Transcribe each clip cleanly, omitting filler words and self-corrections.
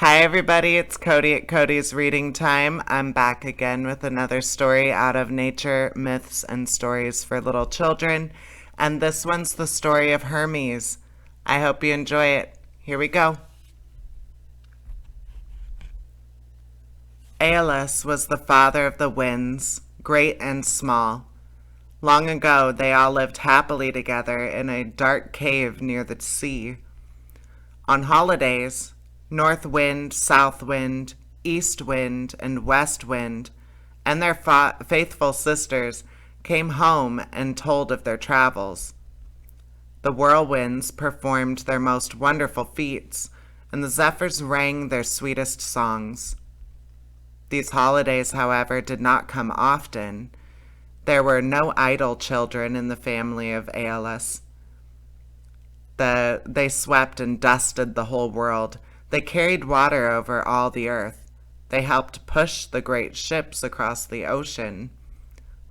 Hi, everybody. It's Cody at Cody's Reading Time. I'm back again with another story out of Nature, Myths, and Stories for Little Children. And this one's the story of Hermes. I hope you enjoy it. Here we go. Aeolus was the father of the winds, great and small. Long ago, they all lived happily together in a dark cave near the sea. On holidays, North Wind, South Wind, East Wind, and West Wind, and their faithful sisters came home and told of their travels. The whirlwinds performed their most wonderful feats, and the zephyrs rang their sweetest songs. These holidays, however, did not come often. There were no idle children in the family of Aeolus. They swept and dusted the whole world. They carried water over all the earth. They helped push the great ships across the ocean.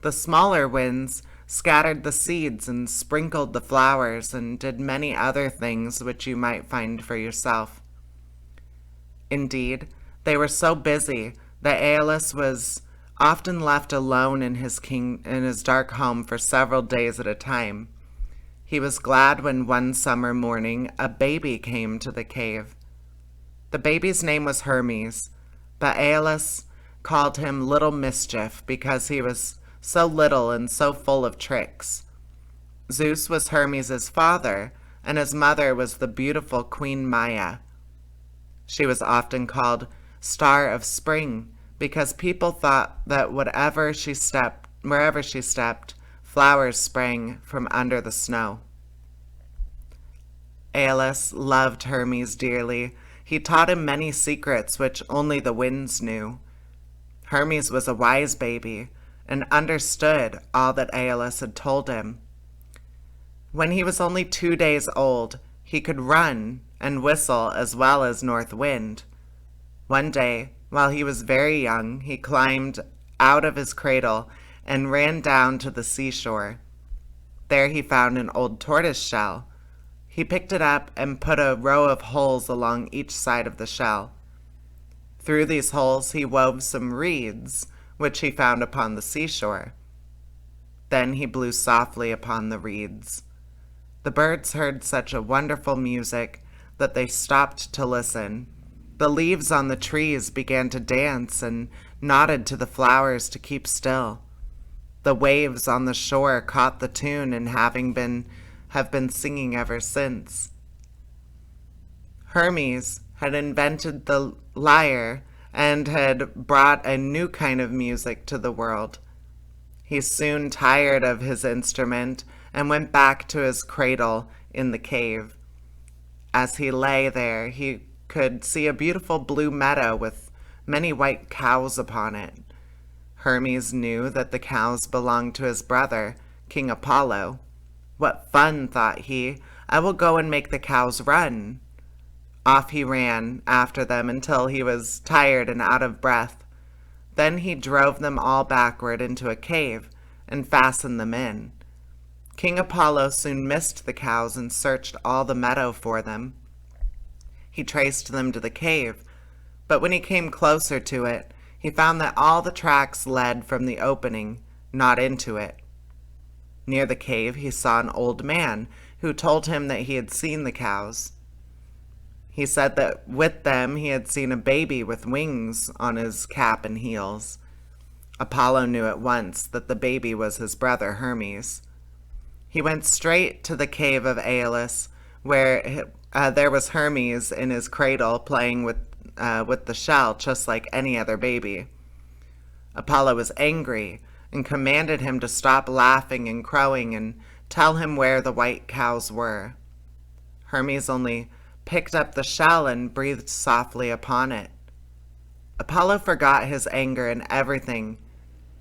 The smaller winds scattered the seeds and sprinkled the flowers and did many other things which you might find for yourself. Indeed, they were so busy that Aeolus was often left alone in his dark home for several days at a time. He was glad when one summer morning a baby came to the cave. The baby's name was Hermes, but Aeolus called him Little Mischief because he was so little and so full of tricks. Zeus was Hermes' father, and his mother was the beautiful Queen Maia. She was often called Star of Spring because people thought that wherever she stepped, flowers sprang from under the snow. Aeolus loved Hermes dearly. He taught him many secrets which only the winds knew. Hermes was a wise baby and understood all that Aeolus had told him. When he was only 2 days old, he could run and whistle as well as North Wind. One day, while he was very young, he climbed out of his cradle and ran down to the seashore. There he found an old tortoise shell. He picked it up and put a row of holes along each side of the shell. Through these holes he wove some reeds, which he found upon the seashore. Then he blew softly upon the reeds. The birds heard such a wonderful music that they stopped to listen. The leaves on the trees began to dance and nodded to the flowers to keep still. The waves on the shore caught the tune and have been singing ever since. Hermes had invented the lyre and had brought a new kind of music to the world. He soon tired of his instrument and went back to his cradle in the cave. As he lay there, he could see a beautiful blue meadow with many white cows upon it. Hermes knew that the cows belonged to his brother, King Apollo. What fun, thought he. I will go and make the cows run. Off he ran after them until he was tired and out of breath. Then he drove them all backward into a cave and fastened them in. King Apollo soon missed the cows and searched all the meadow for them. He traced them to the cave, but when he came closer to it, he found that all the tracks led from the opening, not into it. Near the cave he saw an old man who told him that he had seen the cows. He said that with them he had seen a baby with wings on his cap and heels. Apollo knew at once that the baby was his brother Hermes. He went straight to the cave of Aeolus, where there was Hermes in his cradle playing with the shell just like any other baby. Apollo was angry and commanded him to stop laughing and crowing and tell him where the white cows were. Hermes only picked up the shell and breathed softly upon it. Apollo forgot his anger and everything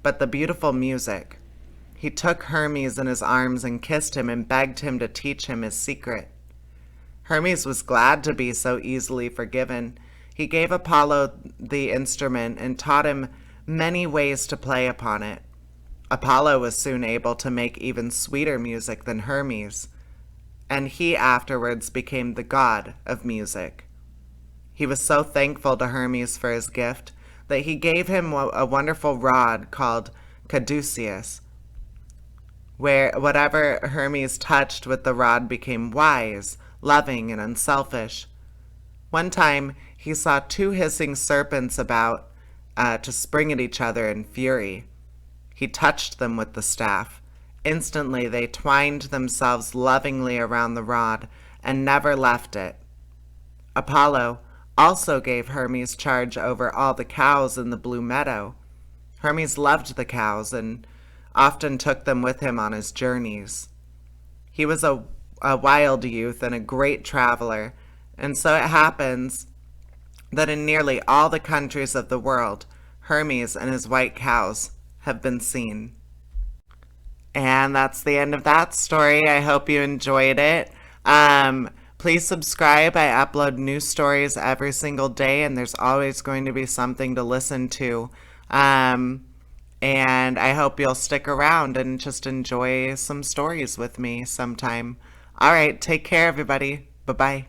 but the beautiful music. He took Hermes in his arms and kissed him and begged him to teach him his secret. Hermes was glad to be so easily forgiven. He gave Apollo the instrument and taught him many ways to play upon it. Apollo was soon able to make even sweeter music than Hermes, and he afterwards became the god of music. He was so thankful to Hermes for his gift that he gave him a wonderful rod called caduceus, where whatever Hermes touched with the rod became wise, loving, and unselfish. One time, he saw two hissing serpents about to spring at each other in fury. He touched them with the staff. Instantly, they twined themselves lovingly around the rod and never left it. Apollo also gave Hermes charge over all the cows in the blue meadow. Hermes loved the cows and often took them with him on his journeys. He was a wild youth and a great traveler, and so it happens that in nearly all the countries of the world, Hermes and his white cows have been seen. And that's the end of that story. I hope you enjoyed it. Please subscribe. I upload new stories every single day, and there's always going to be something to listen to. And I hope you'll stick around and just enjoy some stories with me sometime. All right, take care, everybody. Bye-bye.